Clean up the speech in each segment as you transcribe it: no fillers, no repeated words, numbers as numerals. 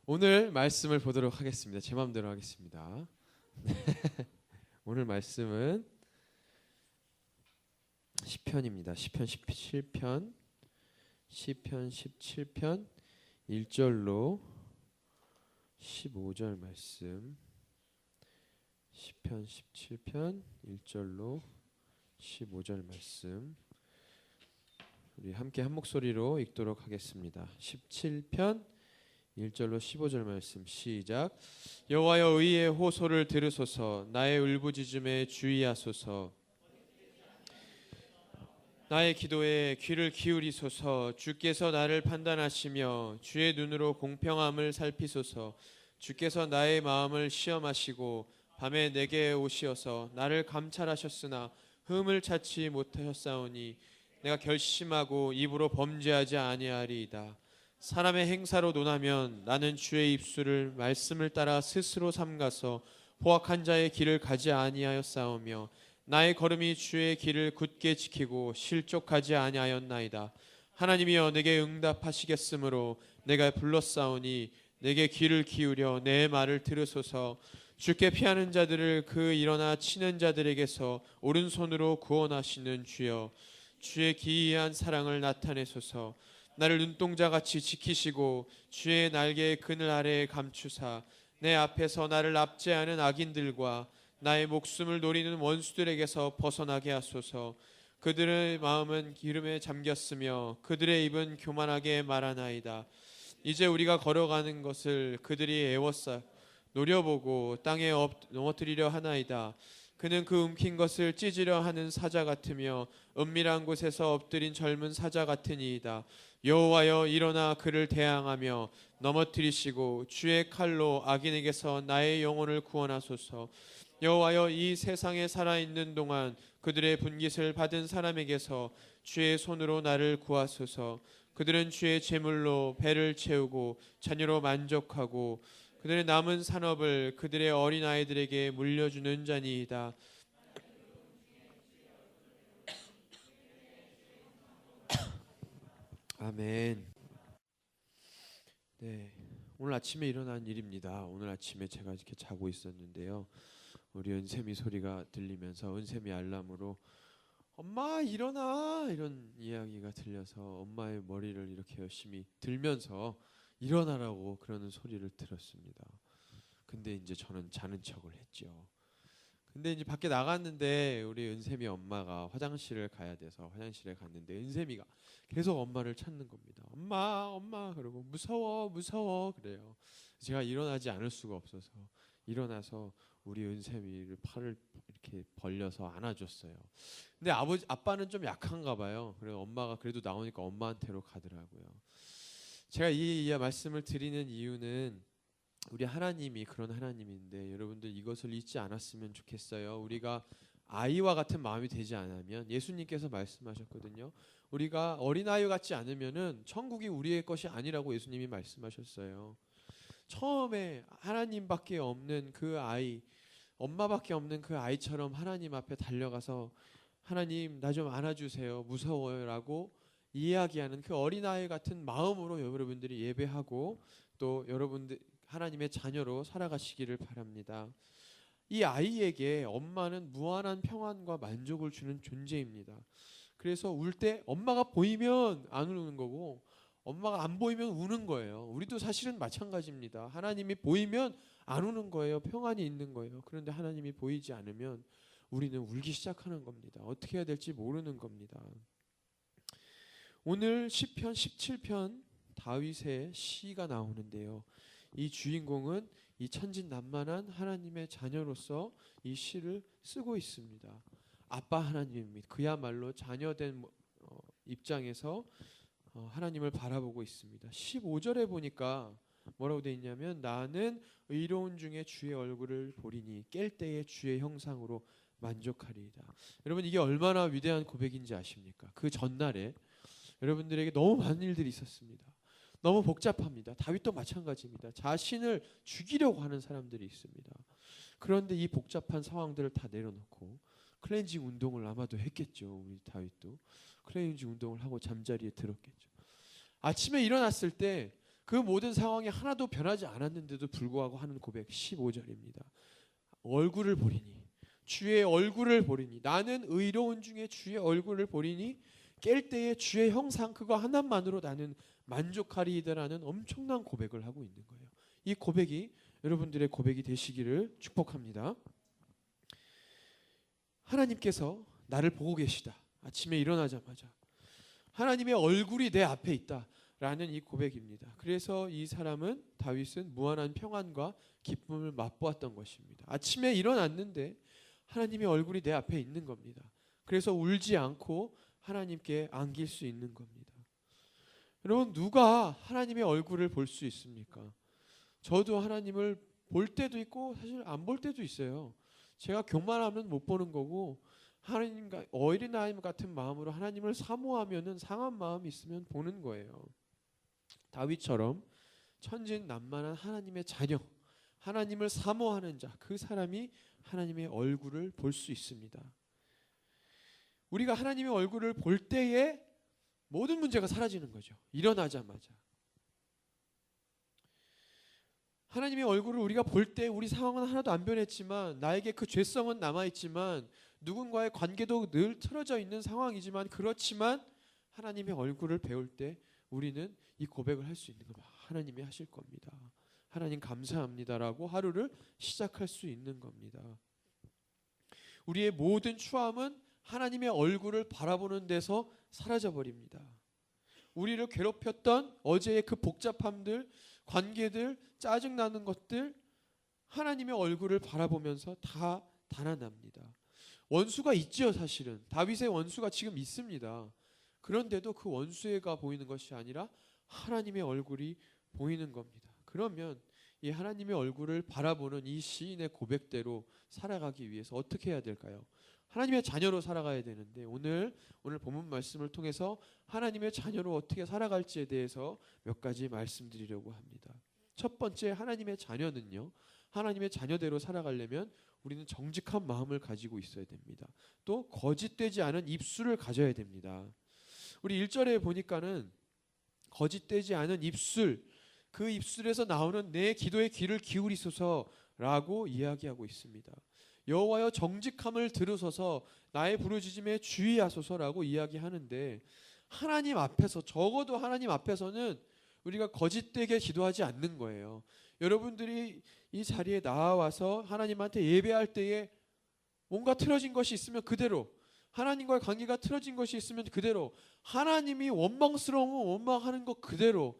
오늘 말씀을 보도록 하겠습니다. 제 마음대로 하겠습니다. 오늘 말씀은 시편입니다. 시편 17편 1절로 15절 말씀. 시편 17편 1절로 15절 말씀. 우리 함께 한 목소리로 읽도록 하겠습니다. 17편 1절로 15절 말씀 시작. 여호와여 의의 호소를 들으소서. 나의 울부짖음에 주의하소서. 나의 기도에 귀를 기울이소서. 주께서 나를 판단하시며 주의 눈으로 공평함을 살피소서. 주께서 나의 마음을 시험하시고 밤에 내게 오시어서 나를 감찰하셨으나 흠을 찾지 못하셨사오니 내가 결심하고 입으로 범죄하지 아니하리이다. 사람의 행사로 논하면 나는 주의 입술을 말씀을 따라 스스로 삼가서 포악한 자의 길을 가지 아니하였사오며 나의 걸음이 주의 길을 굳게 지키고 실족하지 아니하였나이다. 하나님이여 내게 응답하시겠으므로 내가 불렀사오니 내게 귀를 기울여 내 말을 들으소서. 주께 피하는 자들을 그 일어나 치는 자들에게서 오른손으로 구원하시는 주여, 주의 기이한 사랑을 나타내소서. 나를 눈동자같이 지키시고 주의 날개의 그늘 아래에 감추사 내 앞에서 나를 압제하는 악인들과 나의 목숨을 노리는 원수들에게서 벗어나게 하소서. 그들의 마음은 기름에 잠겼으며 그들의 입은 교만하게 말하나이다. 이제 우리가 걸어가는 것을 그들이 애워싸 노려보고 땅에 넘어뜨리려 하나이다. 그는 그 움킨 것을 찢으려 하는 사자 같으며 은밀한 곳에서 엎드린 젊은 사자 같으니이다. 여호와여 일어나 그를 대항하며 넘어뜨리시고 주의 칼로 악인에게서 나의 영혼을 구원하소서. 여호와여 이 세상에 살아있는 동안 그들의 분깃을 받은 사람에게서 주의 손으로 나를 구하소서. 그들은 주의 제물로 배를 채우고 자녀로 만족하고 그들의 남은 산업을 그들의 어린아이들에게 물려주는 자니이다. 아멘. 네, 오늘 아침에 일어난 일입니다. 오늘 아침에 제가 이렇게 자고 있었는데요. 우리 은샘이 소리가 들리면서 은샘이 알람으로 엄마 일어나 이런 이야기가 들려서 엄마의 머리를 이렇게 열심히 들면서 일어나라고 그러는 소리를 들었습니다. 근데 이제 저는 자는 척을 했죠. 근데 이제 밖에 나갔는데 우리 은샘이 엄마가 화장실을 가야 돼서 화장실에 갔는데 은샘이가 계속 엄마를 찾는 겁니다. 엄마, 엄마 그러고 무서워, 무서워 그래요. 제가 일어나지 않을 수가 없어서 일어나서 우리 은샘이를 팔을 이렇게 벌려서 안아줬어요. 근데 아빠는 좀 약한가 봐요. 그래서 엄마가 그래도 나오니까 엄마한테로 가더라고요. 제가 이 말씀을 드리는 이유는 우리 하나님이 그런 하나님인데 여러분들 이것을 잊지 않았으면 좋겠어요. 우리가 아이와 같은 마음이 되지 않으면 예수님께서 말씀하셨거든요. 우리가 어린아이 같지 않으면은 천국이 우리의 것이 아니라고 예수님이 말씀하셨어요. 처음에 하나님밖에 없는 그 아이, 엄마밖에 없는 그 아이처럼 하나님 앞에 달려가서 하나님 나 좀 안아주세요. 무서워요라고 이야기하는 그 어린아이 같은 마음으로 여러분들이 예배하고 또 여러분들 하나님의 자녀로 살아가시기를 바랍니다. 이 아이에게 엄마는 무한한 평안과 만족을 주는 존재입니다. 그래서 울 때 엄마가 보이면 안 우는 거고 엄마가 안 보이면 우는 거예요. 우리도 사실은 마찬가지입니다. 하나님이 보이면 안 우는 거예요. 평안이 있는 거예요. 그런데 하나님이 보이지 않으면 우리는 울기 시작하는 겁니다. 어떻게 해야 될지 모르는 겁니다. 오늘 시편 17편 다윗의 시가 나오는데요. 이 주인공은 이 천진난만한 하나님의 자녀로서 이 시를 쓰고 있습니다. 아빠 하나님입니다. 그야말로 자녀된 입장에서 하나님을 바라보고 있습니다. 15절에 보니까 뭐라고 되어 있냐면 나는 의로운 중에 주의 얼굴을 보리니 깰 때에 주의 형상으로 만족하리이다. 여러분 이게 얼마나 위대한 고백인지 아십니까? 그 전날에 여러분들에게 너무 많은 일들이 있었습니다. 너무 복잡합니다. 다윗도 마찬가지입니다. 자신을 죽이려고 하는 사람들이 있습니다. 그런데 이 복잡한 상황들을 다 내려놓고 클렌징 운동을 아마도 했겠죠. 우리 다윗도 클렌징 운동을 하고 잠자리에 들었겠죠. 아침에 일어났을 때 그 모든 상황이 하나도 변하지 않았는데도 불구하고 하는 고백 15절입니다. 얼굴을 보리니 주의 얼굴을 보리니 나는 의로운 중에 주의 얼굴을 보리니 깰 때에 주의 형상 그거 하나만으로 나는 만족하리이다라는 엄청난 고백을 하고 있는 거예요. 이 고백이 여러분들의 고백이 되시기를 축복합니다. 하나님께서 나를 보고 계시다. 아침에 일어나자마자 하나님의 얼굴이 내 앞에 있다라는 이 고백입니다. 그래서 이 사람은 다윗은 무한한 평안과 기쁨을 맛보았던 것입니다. 아침에 일어났는데 하나님의 얼굴이 내 앞에 있는 겁니다. 그래서 울지 않고 하나님께 안길 수 있는 겁니다. 여러분 누가 하나님의 얼굴을 볼 수 있습니까? 저도 하나님을 볼 때도 있고 사실 안 볼 때도 있어요. 제가 교만하면 못 보는 거고 하나님과 어린아이 같은 마음으로 하나님을 사모하면은 상한 마음이 있으면 보는 거예요. 다윗처럼 천진난만한 하나님의 자녀, 하나님을 사모하는 자, 그 사람이 하나님의 얼굴을 볼 수 있습니다. 우리가 하나님의 얼굴을 볼 때에 모든 문제가 사라지는 거죠. 일어나자마자. 하나님의 얼굴을 우리가 볼 때 우리 상황은 하나도 안 변했지만 나에게 그 죄성은 남아있지만 누군가의 관계도 늘 틀어져 있는 상황이지만 그렇지만 하나님의 얼굴을 배울 때 우리는 이 고백을 할 수 있는 겁니다. 하나님이 하실 겁니다. 하나님 감사합니다라고 하루를 시작할 수 있는 겁니다. 우리의 모든 추함은 하나님의 얼굴을 바라보는 데서 사라져버립니다. 우리를 괴롭혔던 어제의 그 복잡함들, 관계들, 짜증나는 것들 하나님의 얼굴을 바라보면서 다 달아납니다. 원수가 있죠. 사실은 다윗의 원수가 지금 있습니다. 그런데도 그 원수가 보이는 것이 아니라 하나님의 얼굴이 보이는 겁니다. 그러면 이 하나님의 얼굴을 바라보는 이 시인의 고백대로 살아가기 위해서 어떻게 해야 될까요? 하나님의 자녀로 살아가야 되는데 오늘 본문 말씀을 통해서 하나님의 자녀로 어떻게 살아갈지에 대해서 몇 가지 말씀드리려고 합니다. 첫 번째, 하나님의 자녀는요, 하나님의 자녀대로 살아가려면 우리는 정직한 마음을 가지고 있어야 됩니다. 또 거짓되지 않은 입술을 가져야 됩니다. 우리 1절에 보니까는 거짓되지 않은 입술, 그 입술에서 나오는 내 기도에 귀를 기울이소서라고 이야기하고 있습니다. 여호와여 정직함을 들으소서 나의 부르짖음에 주의하소서라고 이야기하는데 하나님 앞에서, 적어도 하나님 앞에서는 우리가 거짓되게 기도하지 않는 거예요. 여러분들이 이 자리에 나와서 하나님한테 예배할 때에 뭔가 틀어진 것이 있으면 그대로, 하나님과의 관계가 틀어진 것이 있으면 그대로, 하나님이 원망스러우면 원망하는 것 그대로,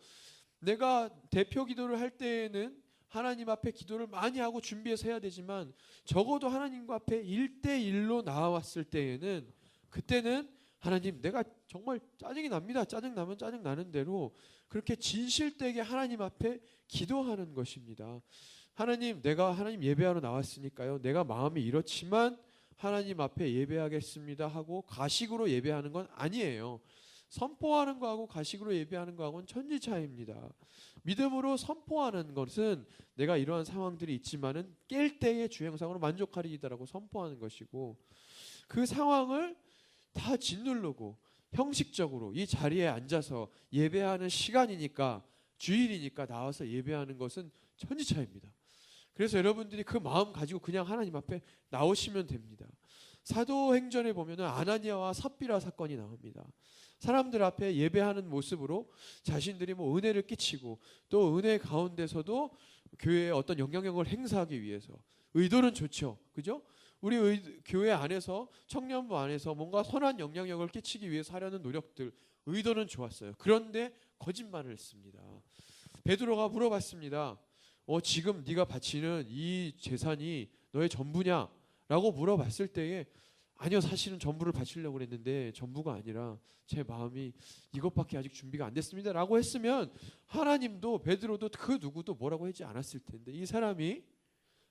내가 대표 기도를 할 때에는 하나님 앞에 기도를 많이 하고 준비해서 해야 되지만 적어도 하나님과 앞에 1대1로 나왔을 때에는 그때는 하나님 내가 정말 짜증이 납니다. 짜증나면 짜증나는 대로 그렇게 진실되게 하나님 앞에 기도하는 것입니다. 하나님, 내가 하나님 예배하러 나왔으니까요, 내가 마음이 이렇지만 하나님 앞에 예배하겠습니다 하고 가식으로 예배하는 건 아니에요. 선포하는 거하고 가식으로 예배하는 거하고는 천지 차이입니다. 믿음으로 선포하는 것은 내가 이러한 상황들이 있지만은 깰 때의 주행상으로 만족하리이다라고 선포하는 것이고, 그 상황을 다 짓누르고 형식적으로 이 자리에 앉아서 예배하는 시간이니까, 주일이니까 나와서 예배하는 것은 천지 차이입니다. 그래서 여러분들이 그 마음 가지고 그냥 하나님 앞에 나오시면 됩니다. 사도행전에 보면은 아나니아와 삽비라 사건이 나옵니다. 사람들 앞에 예배하는 모습으로 자신들이 뭐 은혜를 끼치고 또 은혜 가운데서도 교회에 어떤 영향력을 행사하기 위해서, 의도는 좋죠, 그죠? 우리 교회 안에서, 청년부 안에서 뭔가 선한 영향력을 끼치기 위해서 하려는 노력들, 의도는 좋았어요. 그런데 거짓말을 했습니다. 베드로가 물어봤습니다. 지금 네가 바치는 이 재산이 너의 전부냐? 라고 물어봤을 때에 아니요, 사실은 전부를 바치려고 했는데 전부가 아니라 제 마음이 이것밖에 아직 준비가 안 됐습니다 라고 했으면 하나님도 베드로도 그 누구도 뭐라고 하지 않았을 텐데, 이 사람이,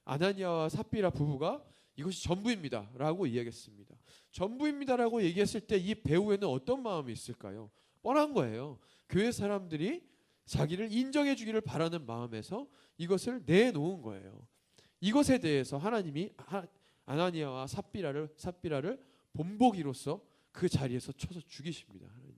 아나니아와 삽비라 부부가 이것이 전부입니다 라고 이야기했습니다. 전부입니다 라고 얘기했을 때 이 배우에는 어떤 마음이 있을까요? 뻔한 거예요. 교회 사람들이 자기를 인정해 주기를 바라는 마음에서 이것을 내놓은 거예요. 이것에 대해서 하나님이 아나니아와 삽비라를 본보기로서 그 자리에서 쳐서 죽이십니다. 하나님이.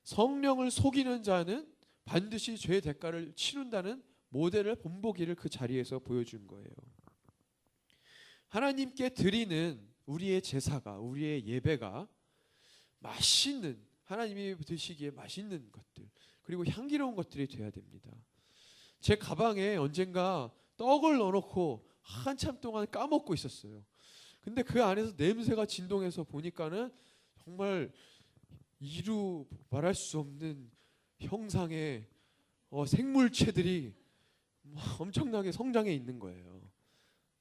성령을 속이는 자는 반드시 죄의 대가를 치른다는 모델을 본보기를 그 자리에서 보여준 거예요. 하나님께 드리는 우리의 제사가, 우리의 예배가 맛있는, 하나님이 드시기에 맛있는 것들, 그리고 향기로운 것들이 돼야 됩니다. 제 가방에 언젠가 떡을 넣어놓고 한참 동안 까먹고 있었어요. 근데 그 안에서 냄새가 진동해서 보니까는 정말 이루 말할 수 없는 형상의 생물체들이 엄청나게 성장해 있는 거예요.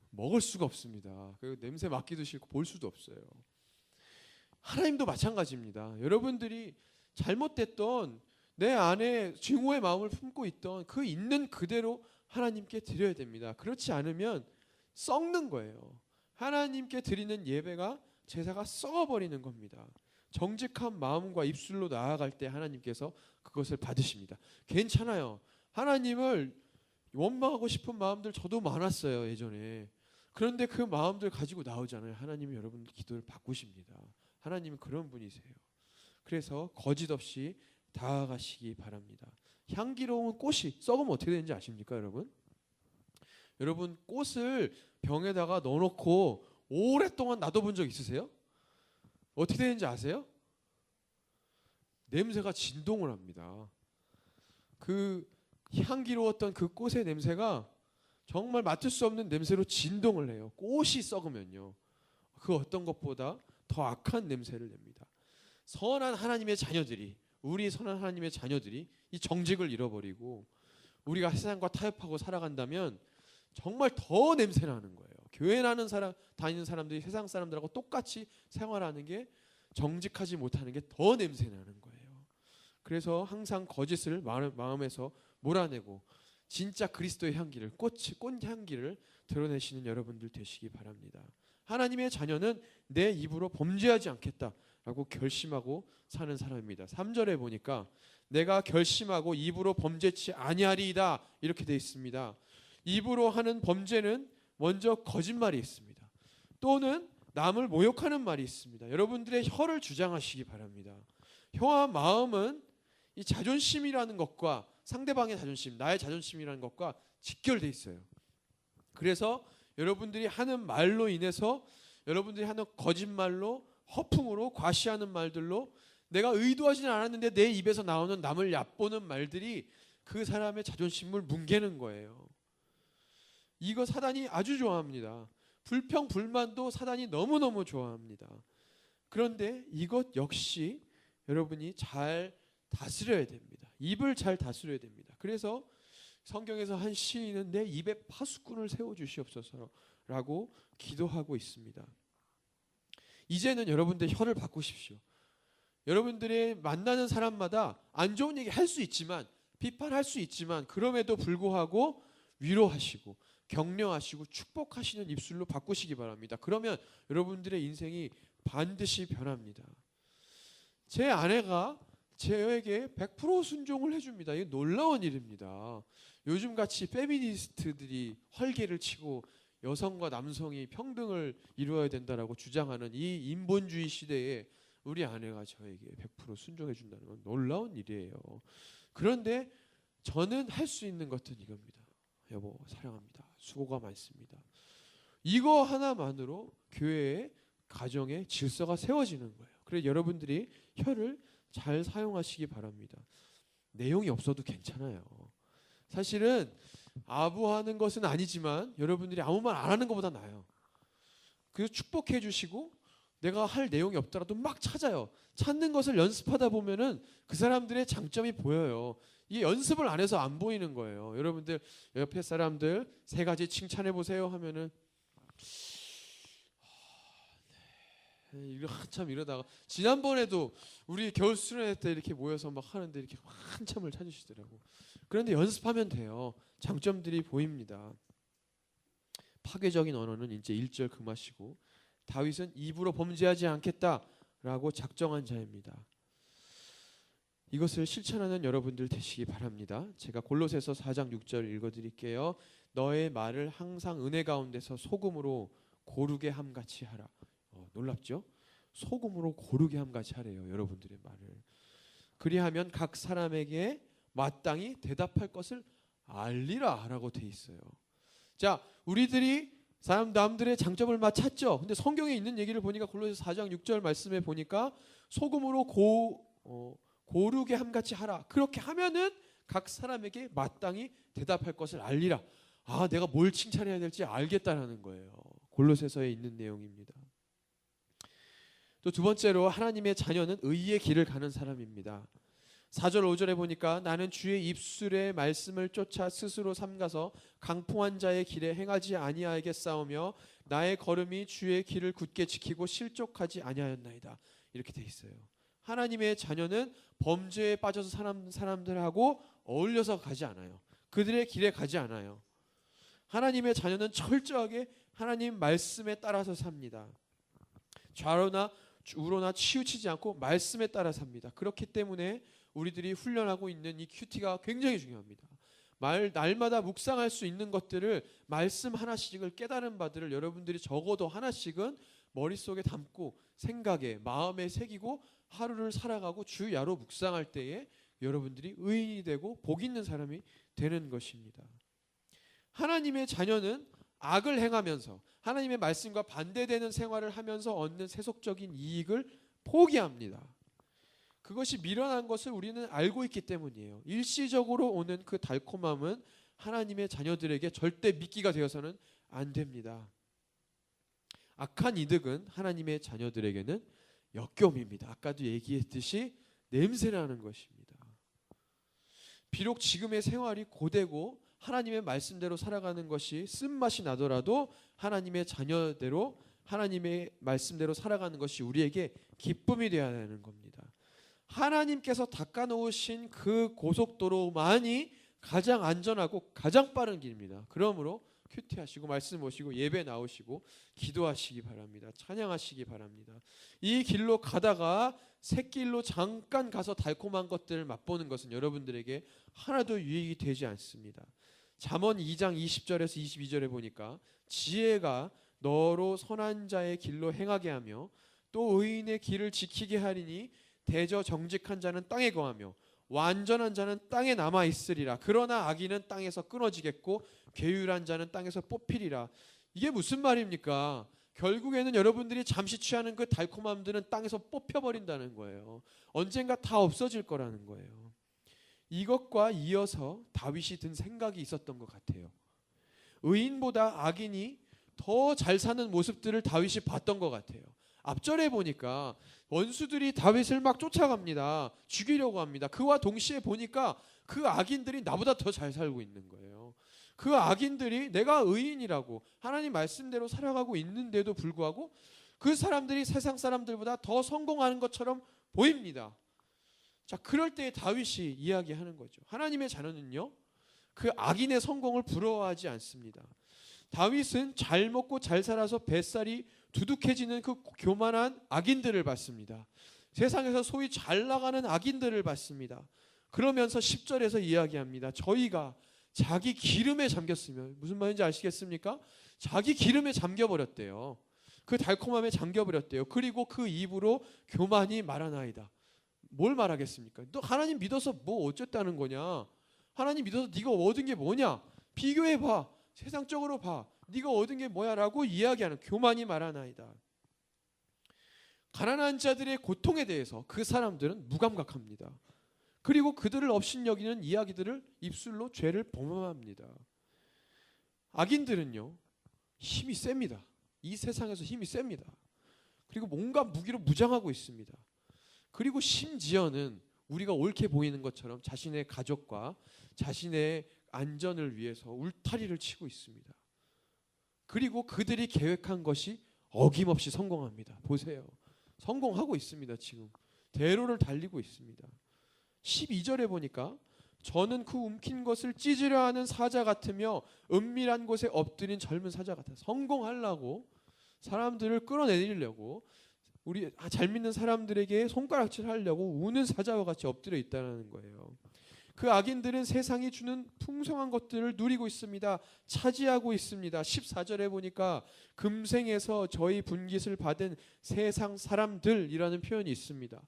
먹을 수가 없습니다. 그리고 냄새 맡기도 싫고 볼 수도 없어요. 하나님도 마찬가지입니다. 여러분들이 잘못됐던 내 안에 증오의 마음을 품고 있던 그 있는 그대로 하나님께 드려야 됩니다. 그렇지 않으면 썩는 거예요. 하나님께 드리는 예배가, 제사가 썩어버리는 겁니다. 정직한 마음과 입술로 나아갈 때 하나님께서 그것을 받으십니다. 괜찮아요. 하나님을 원망하고 싶은 마음들 저도 많았어요, 예전에. 그런데 그 마음들 가지고 나오잖아요. 하나님이 여러분들 기도를 바꾸십니다. 하나님은 그런 분이세요. 그래서 거짓 없이 다가가시기 바랍니다. 향기로운 꽃이 썩으면 어떻게 되는지 아십니까, 여러분? 여러분, 꽃을 병에다가 넣어놓고 오랫동안 놔둬본 적 있으세요? 어떻게 되는지 아세요? 냄새가 진동을 합니다. 그 향기로웠던 그 꽃의 냄새가 정말 맡을 수 없는 냄새로 진동을 해요. 꽃이 썩으면요. 그 어떤 것보다 더 악한 냄새를 냅니다. 선한 하나님의 자녀들이, 우리 선한 하나님의 자녀들이 이 정직을 잃어버리고 우리가 세상과 타협하고 살아간다면 정말 더 냄새나는 거예요. 교회 다니는 사람들이 세상 사람들하고 똑같이 생활하는 게, 정직하지 못하는 게 더 냄새나는 거예요. 그래서 항상 거짓을 마음에서 몰아내고 진짜 그리스도의 향기를, 꽃 향기를 드러내시는 여러분들 되시기 바랍니다. 하나님의 자녀는 내 입으로 범죄하지 않겠다라고 결심하고 사는 사람입니다. 3절에 보니까 내가 결심하고 입으로 범죄치 아니하리이다 이렇게 되어 있습니다. 입으로 하는 범죄는 먼저 거짓말이 있습니다. 또는 남을 모욕하는 말이 있습니다. 여러분들의 혀를 주장하시기 바랍니다. 혀와 마음은 이 자존심이라는 것과, 상대방의 자존심, 나의 자존심이라는 것과 직결되어 있어요. 그래서 여러분들이 하는 말로 인해서, 여러분들이 하는 거짓말로, 허풍으로, 과시하는 말들로, 내가 의도하지는 않았는데 내 입에서 나오는 남을 얕보는 말들이 그 사람의 자존심을 뭉개는 거예요. 이거 사단이 아주 좋아합니다. 불평, 불만도 사단이 너무너무 좋아합니다. 그런데 이것 역시 여러분이 잘 다스려야 됩니다. 입을 잘 다스려야 됩니다. 그래서 성경에서 한 시인은 내 입에 파수꾼을 세워주시옵소서라고 기도하고 있습니다. 이제는 여러분들 혀를 바꾸십시오. 여러분들이 만나는 사람마다 안 좋은 얘기 할 수 있지만, 비판할 수 있지만, 그럼에도 불구하고 위로하시고 격려하시고 축복하시는 입술로 바꾸시기 바랍니다. 그러면 여러분들의 인생이 반드시 변합니다. 제 아내가 저에게 100% 순종을 해줍니다. 이게 놀라운 일입니다. 요즘같이 페미니스트들이 헐개를 치고 여성과 남성이 평등을 이루어야 된다라고 주장하는 이 인본주의 시대에 우리 아내가 저에게 100% 순종해 준다는 건 놀라운 일이에요. 그런데 저는 할 수 있는 것은 이겁니다. 여보, 사랑합니다. 수고가 많습니다. 이거 하나만으로 교회의 가정의 질서가 세워지는 거예요. 그래서 여러분들이 혀를 잘 사용하시기 바랍니다. 내용이 없어도 괜찮아요. 사실은 아부하는 것은 아니지만 여러분들이 아무 말 안 하는 것보다 나아요. 그래서 축복해 주시고 내가 할 내용이 없더라도 막 찾아요. 찾는 것을 연습하다 보면은 그 사람들의 장점이 보여요. 이게 연습을 안 해서 안 보이는 거예요. 여러분들 옆에 사람들 3가지 칭찬해 보세요 하면은 이거 한참 이러다가, 지난번에도 우리 겨울 수련회 때 이렇게 모여서 막 하는데 이렇게 한참을 찾으시더라고. 그런데 연습하면 돼요. 장점들이 보입니다. 파괴적인 언어는 이제 1절 금하시고, 다윗은 입으로 범죄하지 않겠다라고 작정한 자입니다. 이것을 실천하는 여러분들 되시기 바랍니다. 제가 골로새서 4장 6절 읽어드릴게요. 너의 말을 항상 은혜 가운데서 소금으로 고르게 함같이 하라. 놀랍죠? 소금으로 고르게 함같이 하래요. 여러분들의 말을. 그리하면 각 사람에게 마땅히 대답할 것을 알리라 라고 돼 있어요. 자, 우리들이 남들의 장점을 찾죠. 근데 성경에 있는 얘기를 보니까 골로새 4장 6절 말씀에 보니까 소금으로 고르게 함같이 하라. 그렇게 하면은 각 사람에게 마땅히 대답할 것을 알리라. 아, 내가 뭘 칭찬해야 될지 알겠다라는 거예요. 골로새서에 있는 내용입니다. 또 두 번째로 하나님의 자녀는 의의 길을 가는 사람입니다. 4절 5절에 보니까 나는 주의 입술의 말씀을 쫓아 스스로 삼가서 강포한 자의 길에 행하지 아니하겠사오며 나의 걸음이 주의 길을 굳게 지키고 실족하지 아니하였나이다. 이렇게 돼 있어요. 하나님의 자녀는 범죄에 빠져서 사람들하고 어울려서 가지 않아요. 그들의 길에 가지 않아요. 하나님의 자녀는 철저하게 하나님 말씀에 따라서 삽니다. 좌로나 우로나 치우치지 않고 말씀에 따라 삽니다. 그렇기 때문에 우리들이 훈련하고 있는 이 큐티가 굉장히 중요합니다. 날마다 묵상할 수 있는 것들을 말씀 하나씩을 깨달은 바들을 여러분들이 적어도 하나씩은 머릿속에 담고 생각에 마음에 새기고 하루를 살아가고 주야로 묵상할 때에 여러분들이 의인이 되고 복 있는 사람이 되는 것입니다. 하나님의 자녀는 악을 행하면서 하나님의 말씀과 반대되는 생활을 하면서 얻는 세속적인 이익을 포기합니다. 그것이 미련한 것을 우리는 알고 있기 때문이에요. 일시적으로 오는 그 달콤함은 하나님의 자녀들에게 절대 미끼가 되어서는 안 됩니다. 악한 이득은 하나님의 자녀들에게는 역겨움입니다. 아까도 얘기했듯이 냄새나는 것입니다. 비록 지금의 생활이 고되고 하나님의 말씀대로 살아가는 것이 쓴맛이 나더라도 하나님의 자녀대로 하나님의 말씀대로 살아가는 것이 우리에게 기쁨이 되어야 하는 겁니다. 하나님께서 닦아놓으신 그 고속도로만이 가장 안전하고 가장 빠른 길입니다. 그러므로 큐티하시고 말씀 오시고 예배 나오시고 기도하시기 바랍니다. 찬양하시기 바랍니다. 이 길로 가다가 샛길로 잠깐 가서 달콤한 것들을 맛보는 것은 여러분들에게 하나도 유익이 되지 않습니다. 잠언 2장 20절에서 22절에 보니까 지혜가 너로 선한 자의 길로 행하게 하며 또 의인의 길을 지키게 하리니 대저 정직한 자는 땅에 거하며 완전한 자는 땅에 남아 있으리라. 그러나 악인은 땅에서 끊어지겠고 괴율한 자는 땅에서 뽑히리라. 이게 무슨 말입니까? 결국에는 여러분들이 잠시 취하는 그 달콤함들은 땅에서 뽑혀버린다는 거예요. 언젠가 다 없어질 거라는 거예요. 이것과 이어서 다윗이 든 생각이 있었던 것 같아요. 의인보다 악인이 더 잘 사는 모습들을 다윗이 봤던 것 같아요. 앞절에 보니까 원수들이 다윗을 막 쫓아갑니다. 죽이려고 합니다. 그와 동시에 보니까 그 악인들이 나보다 더 잘 살고 있는 거예요. 그 악인들이 내가 의인이라고 하나님 말씀대로 살아가고 있는데도 불구하고 그 사람들이 세상 사람들보다 더 성공하는 것처럼 보입니다. 자, 그럴 때 다윗이 이야기하는 거죠. 하나님의 자녀는요, 그 악인의 성공을 부러워하지 않습니다. 다윗은 잘 먹고 잘 살아서 뱃살이 두둑해지는 그 교만한 악인들을 봤습니다. 세상에서 소위 잘 나가는 악인들을 봤습니다. 그러면서 10절에서 이야기합니다. 저희가 자기 기름에 잠겼으면, 무슨 말인지 아시겠습니까? 자기 기름에 잠겨버렸대요. 그 달콤함에 잠겨버렸대요. 그리고 그 입으로 교만이 말하나이다. 뭘 말하겠습니까? 너 하나님 믿어서 뭐 어쨌다는 거냐? 하나님 믿어서 네가 얻은 게 뭐냐? 비교해봐. 세상적으로 봐. 네가 얻은 게 뭐야? 라고 이야기하는 교만이 말하나이다. 가난한 자들의 고통에 대해서 그 사람들은 무감각합니다. 그리고 그들을 업신여기는 이야기들을 입술로 죄를 범함합니다. 악인들은요, 힘이 셉니다. 이 세상에서 힘이 셉니다. 그리고 뭔가 무기로 무장하고 있습니다. 그리고 심지어는 우리가 옳게 보이는 것처럼 자신의 가족과 자신의 안전을 위해서 울타리를 치고 있습니다. 그리고 그들이 계획한 것이 어김없이 성공합니다. 보세요. 성공하고 있습니다. 지금 대로를 달리고 있습니다. 12절에 보니까 저는 그 움킨 것을 찢으려 하는 사자 같으며 은밀한 곳에 엎드린 젊은 사자 같아. 성공하려고 사람들을 끌어내리려고 우리 잘 믿는 사람들에게 손가락질 하려고 우는 사자와 같이 엎드려 있다는 거예요. 그 악인들은 세상이 주는 풍성한 것들을 누리고 있습니다. 차지하고 있습니다. 14절에 보니까 금생에서 저희 분깃을 받은 세상 사람들이라는 표현이 있습니다.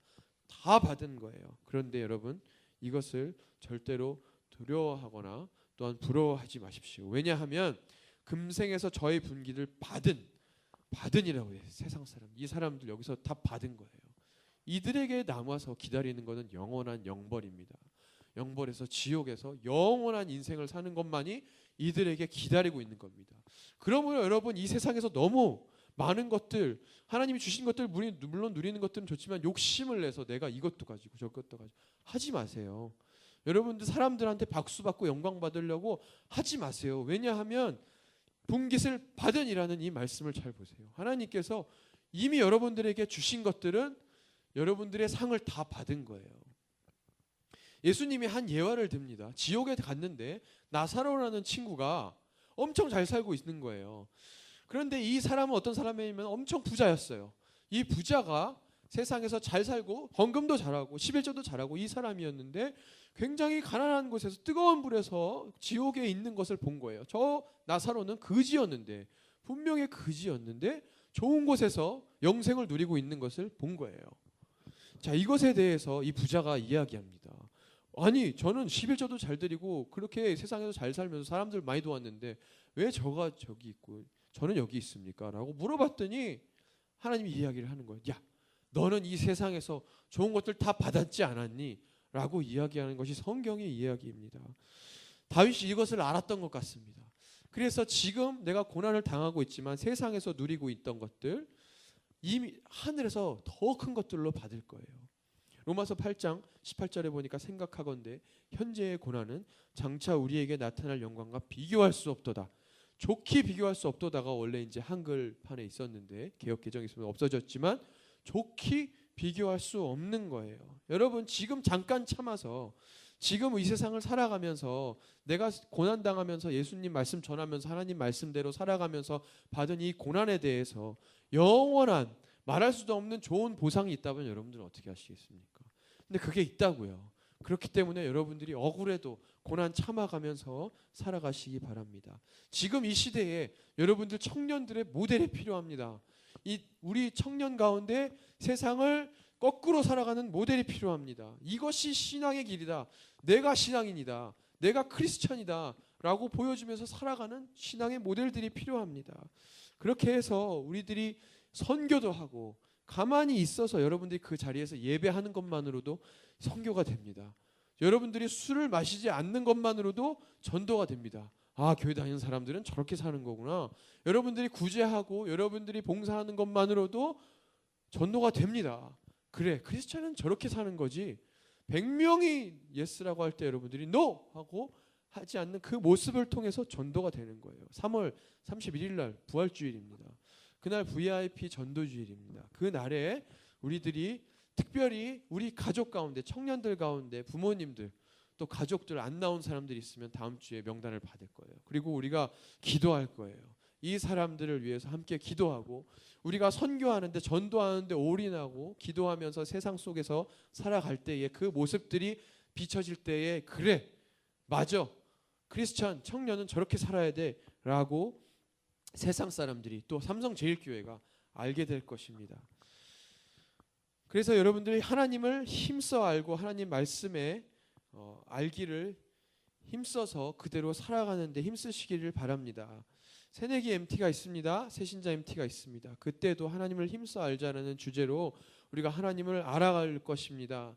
다 받은 거예요. 그런데 여러분, 이것을 절대로 두려워하거나 또한 부러워하지 마십시오. 왜냐하면 금생에서 저의 분기를 받은이라고 해요. 세상 사람, 이 사람들 여기서 다 받은 거예요. 이들에게 남아서 기다리는 것은 영원한 영벌입니다. 영벌에서, 지옥에서 영원한 인생을 사는 것만이 이들에게 기다리고 있는 겁니다. 그러므로 여러분, 이 세상에서 너무 많은 것들, 하나님이 주신 것들 물론 누리는 것들은 좋지만 욕심을 내서 내가 이것도 가지고 저것도 가지고 하지 마세요. 여러분들 사람들한테 박수 받고 영광 받으려고 하지 마세요. 왜냐하면 분깃을 받으니라는 이 말씀을 잘 보세요. 하나님께서 이미 여러분들에게 주신 것들은 여러분들의 상을 다 받은 거예요. 예수님이 한 예화를 듭니다. 지옥에 갔는데 나사로라는 친구가 엄청 잘 살고 있는 거예요. 그런데 이 사람은 어떤 사람이냐면 엄청 부자였어요. 이 부자가 세상에서 잘 살고 헌금도 잘하고 11조도 잘하고 이 사람이었는데 굉장히 가난한 곳에서 뜨거운 불에서 지옥에 있는 것을 본 거예요. 저 나사로는 거지였는데, 분명히 거지였는데 좋은 곳에서 영생을 누리고 있는 것을 본 거예요. 자, 이것에 대해서 이 부자가 이야기합니다. 아니, 저는 11조도 잘 드리고 그렇게 세상에서 잘 살면서 사람들 많이 도왔는데 왜 저가 저기 있고 저는 여기 있습니까? 라고 물어봤더니 하나님이 이야기를 하는 거예요. 야, 너는 이 세상에서 좋은 것들 다 받았지 않았니? 라고 이야기하는 것이 성경의 이야기입니다. 다윗이 이것을 알았던 것 같습니다. 그래서 지금 내가 고난을 당하고 있지만 세상에서 누리고 있던 것들 이미 하늘에서 더 큰 것들로 받을 거예요. 로마서 8장 18절에 보니까 생각하건대 현재의 고난은 장차 우리에게 나타날 영광과 비교할 수 없도다. 좋게 비교할 수 없도다가 원래 이제 한글판에 있었는데 개역 개정이 있으면 없어졌지만 좋게 비교할 수 없는 거예요. 여러분, 지금 잠깐 참아서 지금 이 세상을 살아가면서 내가 고난 당하면서 예수님 말씀 전하면서 하나님 말씀대로 살아가면서 받은 이 고난에 대해서 영원한 말할 수도 없는 좋은 보상이 있다면 여러분들은 어떻게 하시겠습니까? 근데 그게 있다고요. 그렇기 때문에 여러분들이 억울해도 고난 참아가면서 살아가시기 바랍니다. 지금 이 시대에 여러분들 청년들의 모델이 필요합니다. 우리 청년 가운데 세상을 거꾸로 살아가는 모델이 필요합니다. 이것이 신앙의 길이다. 내가 신앙인이다. 내가 크리스천이다. 라고 보여주면서 살아가는 신앙의 모델들이 필요합니다. 그렇게 해서 우리들이 선교도 하고 가만히 있어서 여러분들이 그 자리에서 예배하는 것만으로도 선교가 됩니다. 여러분들이 술을 마시지 않는 것만으로도 전도가 됩니다. 아, 교회 다니는 사람들은 저렇게 사는 거구나. 여러분들이 구제하고 여러분들이 봉사하는 것만으로도 전도가 됩니다. 그래, 크리스찬은 저렇게 사는 거지. 100명이 예스라고 할 때 여러분들이 노! 하고 하지 않는 그 모습을 통해서 전도가 되는 거예요. 3월 31일 날 부활주일입니다. 그날 VIP 전도주일입니다. 그 날에 우리들이 특별히 우리 가족 가운데, 청년들 가운데, 부모님들, 또 가족들 안 나온 사람들이 있으면 다음 주에 명단을 받을 거예요. 그리고 우리가 기도할 거예요. 이 사람들을 위해서 함께 기도하고 우리가 선교하는데, 전도하는데 올인하고 기도하면서 세상 속에서 살아갈 때에 그 모습들이 비춰질 때에 그래, 맞아, 크리스천 청년은 저렇게 살아야 돼 라고 세상 사람들이 또 삼성제일교회가 알게 될 것입니다. 그래서 여러분들이 하나님을 힘써 알고 하나님 말씀에 알기를 힘써서 그대로 살아가는 데 힘쓰시기를 바랍니다. 새내기 MT가 있습니다. 새신자 MT가 있습니다. 그때도 하나님을 힘써 알자라는 주제로 우리가 하나님을 알아갈 것입니다.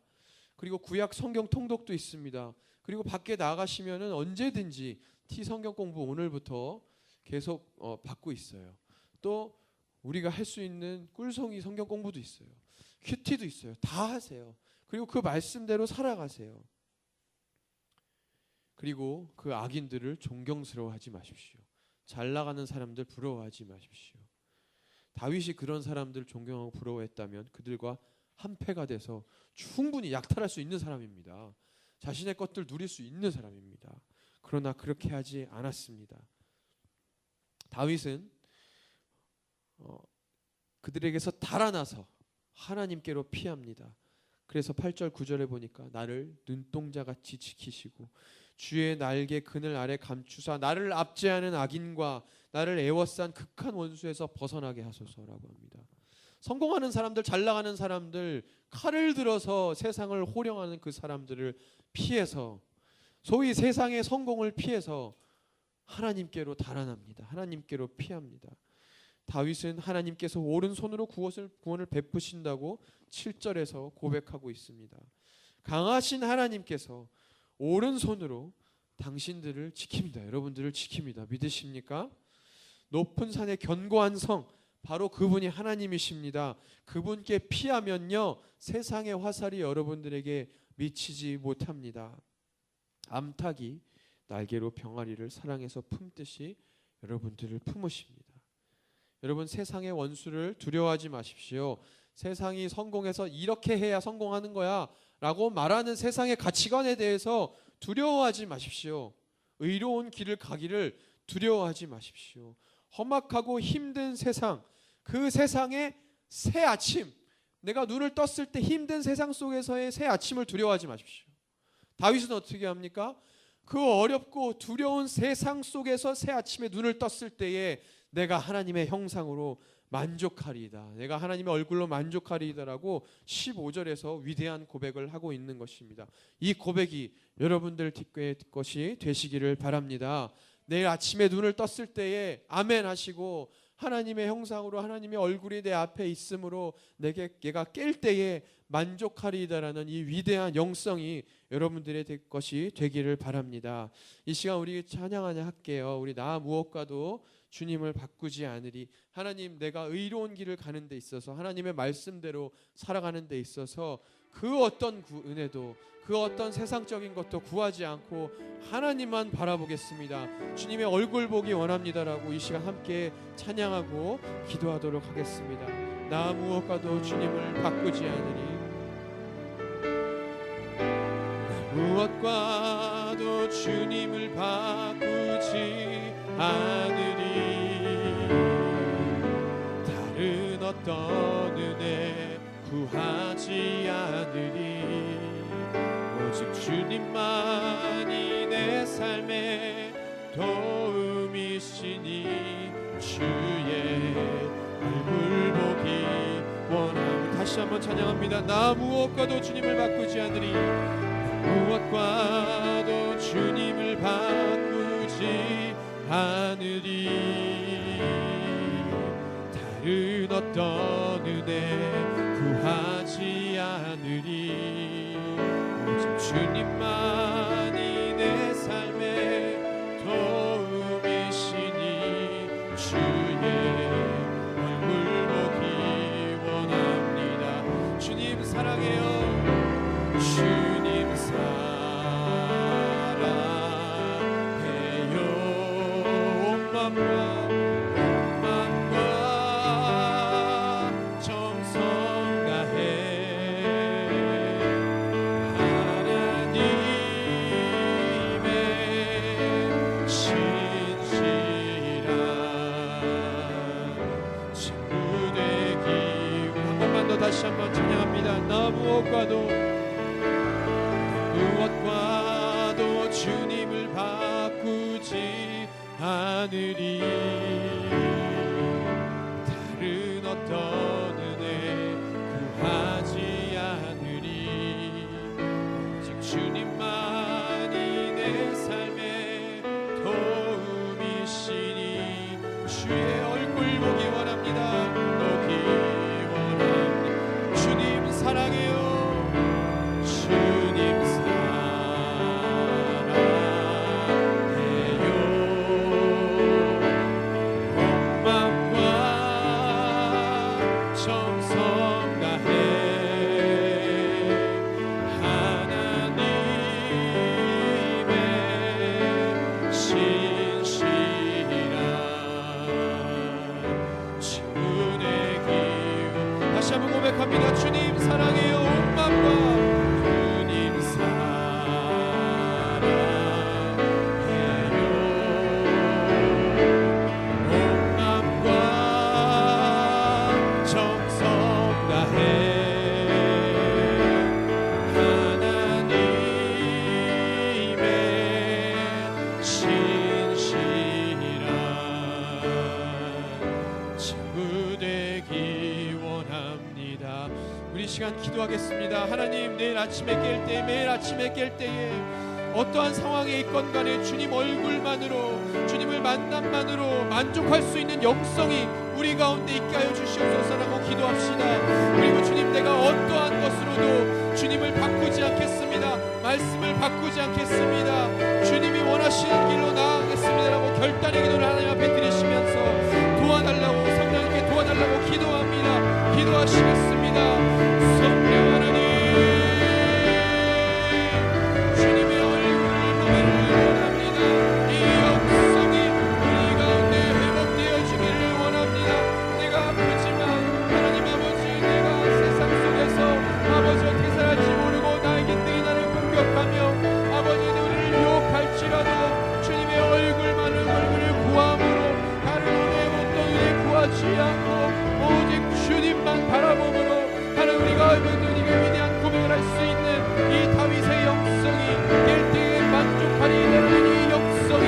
그리고 구약 성경 통독도 있습니다. 그리고 밖에 나가시면은 언제든지 T 성경 공부 오늘부터 계속 받고 있어요. 또 우리가 할 수 있는 꿀송이 성경 공부도 있어요. 큐티도 있어요. 다 하세요. 그리고 그 말씀대로 살아가세요. 그리고 그 악인들을 존경스러워하지 마십시오. 잘 나가는 사람들 부러워하지 마십시오. 다윗이 그런 사람들 존경하고 부러워했다면 그들과 한패가 돼서 충분히 약탈할 수 있는 사람입니다. 자신의 것들 누릴 수 있는 사람입니다. 그러나 그렇게 하지 않았습니다. 다윗은 그들에게서 달아나서 하나님께로 피합니다. 그래서 8절 9절에 보니까 나를 눈동자같이 지키시고 주의 날개 그늘 아래 감추사 나를 압제하는 악인과 나를 애워싼 극한 원수에서 벗어나게 하소서라고 합니다. 성공하는 사람들, 잘 나가는 사람들, 칼을 들어서 세상을 호령하는 그 사람들을 피해서, 소위 세상의 성공을 피해서 하나님께로 달아납니다. 하나님께로 피합니다. 다윗은 하나님께서 오른손으로 구원을 베푸신다고 7절에서 고백하고 있습니다. 강하신 하나님께서 오른손으로 당신들을 지킵니다. 여러분들을 지킵니다. 믿으십니까? 높은 산의 견고한 성, 바로 그분이 하나님이십니다. 그분께 피하면요, 세상의 화살이 여러분들에게 미치지 못합니다. 암탉이 날개로 병아리를 사랑해서 품듯이 여러분들을 품으십니다. 여러분, 세상의 원수를 두려워하지 마십시오. 세상이 성공해서 이렇게 해야 성공하는 거야 라고 말하는 세상의 가치관에 대해서 두려워하지 마십시오. 의로운 길을 가기를 두려워하지 마십시오. 험악하고 힘든 세상, 그 세상의 새 아침, 내가 눈을 떴을 때 힘든 세상 속에서의 새 아침을 두려워하지 마십시오. 다윗은 어떻게 합니까? 그 어렵고 두려운 세상 속에서 새 아침에 눈을 떴을 때에 내가 하나님의 형상으로 만족하리이다, 내가 하나님의 얼굴로 만족하리이다라고 15절에서 위대한 고백을 하고 있는 것입니다. 이 고백이 여러분들 것이 되시기를 바랍니다. 내일 아침에 눈을 떴을 때에 아멘 하시고, 하나님의 형상으로 하나님의 얼굴이 내 앞에 있으므로 내가 깰 때에 만족하리이다라는 이 위대한 영성이 여러분들의 것이 되기를 바랍니다. 이 시간 우리 찬양하냐 할게요. 우리 나 무엇과도 주님을 바꾸지 않으리. 하나님, 내가 의로운 길을 가는 데 있어서, 하나님의 말씀대로 살아가는 데 있어서 그 어떤 은혜도, 그 어떤 세상적인 것도 구하지 않고 하나님만 바라보겠습니다. 주님의 얼굴 보기 원합니다라고 이 시간 함께 찬양하고 기도하도록 하겠습니다. 나 무엇과도 주님을 바꾸지 않으리. 나 무엇과도 주님을 바꾸지 않으리. 다른 어떤 은혜 구하지 않으리. 오직 주님만이 내 삶의 도움이시니 주의 얼굴 보기 원하고. 다시 한번 찬양합니다. 나 무엇과도 주님을 바꾸지 않으리. 무엇과도 주님을 바꾸지 않으리. 다른 어떤 은혜 구하지 않으리. 오직 주님만이 내 삶의 도움이시니 주의 얼굴 보기 원합니다. 주님 사랑해요. 주님 사랑해요. 온 맘과 다시 한번 찬양합니다. 나 무엇과도 주님을 바꾸지 않으리. 다른 어떤 은혜 구하지 않으리. 오직 주님만이 내 삶의 도움이시니 주의 얼굴 보기 원합니다. 사랑해요. 주님 사랑해요. 온 맘과 정성 다해 하나님의 신실한 주의 기운. 다시 한번 고백합니다. 주님 사랑해요. 온 맘과 주님 사랑해요. 온 맘과 정성 다해 하나님의 신실한 친구 되기 원합니다. 시간 기도하겠습니다. 하나님, 내일 아침에 깰 때에, 매일 아침에 깰 때에 어떠한 상황에 있건 간에 주님 얼굴만으로, 주님을 만남만으로 만족할 수 있는 영성이 우리 가운데 있게 하여 주시옵소서라고 기도합시다. 그리고 주님, 내가 어떠한 것으로도 주님을 바꾸지 않겠습니다. 말씀을 바꾸지 않겠습니다. 주님이 원하시는 길로 나아가겠습니다라고 결단의 기도를 하나님 앞에 드리시면서 도와달라고, 성령님께 도와달라고 기도합니다. 기도하시겠습니다. 성령 하나님, 주님의 얼굴을 보기를 원합니다. 이 영성이 우리 가운데 회복되어지기를 원합니다. 내가 아프지만 하나님 아버지, 내가 세상 속에서 아버지 어떻게 살아갈지 모르고 나에게들이 나를 공격하며 아버지 우리를 유혹할지라도 주님의 얼굴을 구함으로 다른 은혜 어떤 은혜 구하지 않고 오직 주님만 바라봄으로 하나님, 우리가 위대한 고백을 할 수 있는 이 다윗의 영성이 될 때에 만족하리라는 이 영성이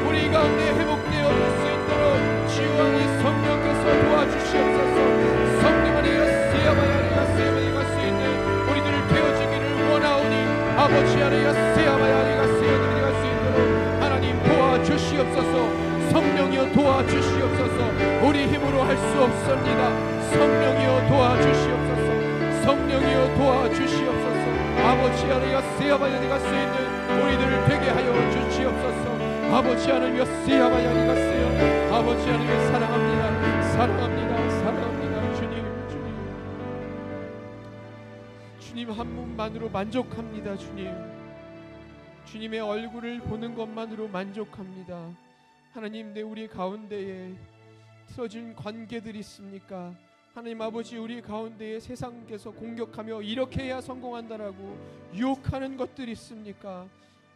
우리 가운데 회복되어질 수 있도록 주의 성령께서 도와주시옵소서. 성령 안에 세야바야 세야바야 수 있는 우리들 되어지기를 원하오니 아버지 안에 세야바야 세야바야 수 있도록 하나님 도와주시옵소서. 성령이여 도와주시옵소서. 우리 힘으로 할 수 없습니다. 성령이여 도와주시옵소서. 성령이여 도와주시옵소서. 아버지 하나님 세야바야 내가 수 있는 우리들을 되게 하여 주시옵소서. 아버지 하나님 세야바야 내가 세요. 아버지 하나님 사랑합니다. 사랑합니다. 사랑합니다. 주님 한 분만으로 만족합니다. 주님의 얼굴을 보는 것만으로 만족합니다. 하나님, 내 우리 가운데에 틀어진 관계들이 있습니까? 하나님 아버지, 우리 가운데에 세상께서 공격하며 이렇게 해야 성공한다라고 유혹하는 것들이 있습니까?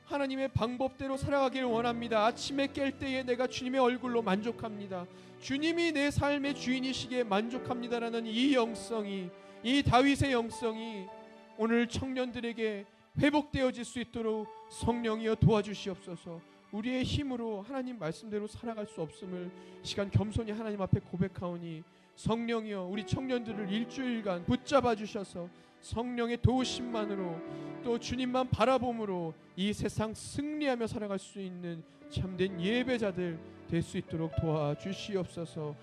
하나님의 방법대로 살아가기를 원합니다. 아침에 깰 때에 내가 주님의 얼굴로 만족합니다. 주님이 내 삶의 주인이시기에 만족합니다라는 이 영성이, 이 다윗의 영성이 오늘 청년들에게 회복되어질 수 있도록 성령이여 도와주시옵소서. 우리의 힘으로 하나님 말씀대로 살아갈 수 없음을 시간 겸손히 하나님 앞에 고백하오니 성령이여 우리 청년들을 일주일간 붙잡아 주셔서 성령의 도우심만으로 또 주님만 바라봄으로 이 세상 승리하며 살아갈 수 있는 참된 예배자들 될 수 있도록 도와주시옵소서.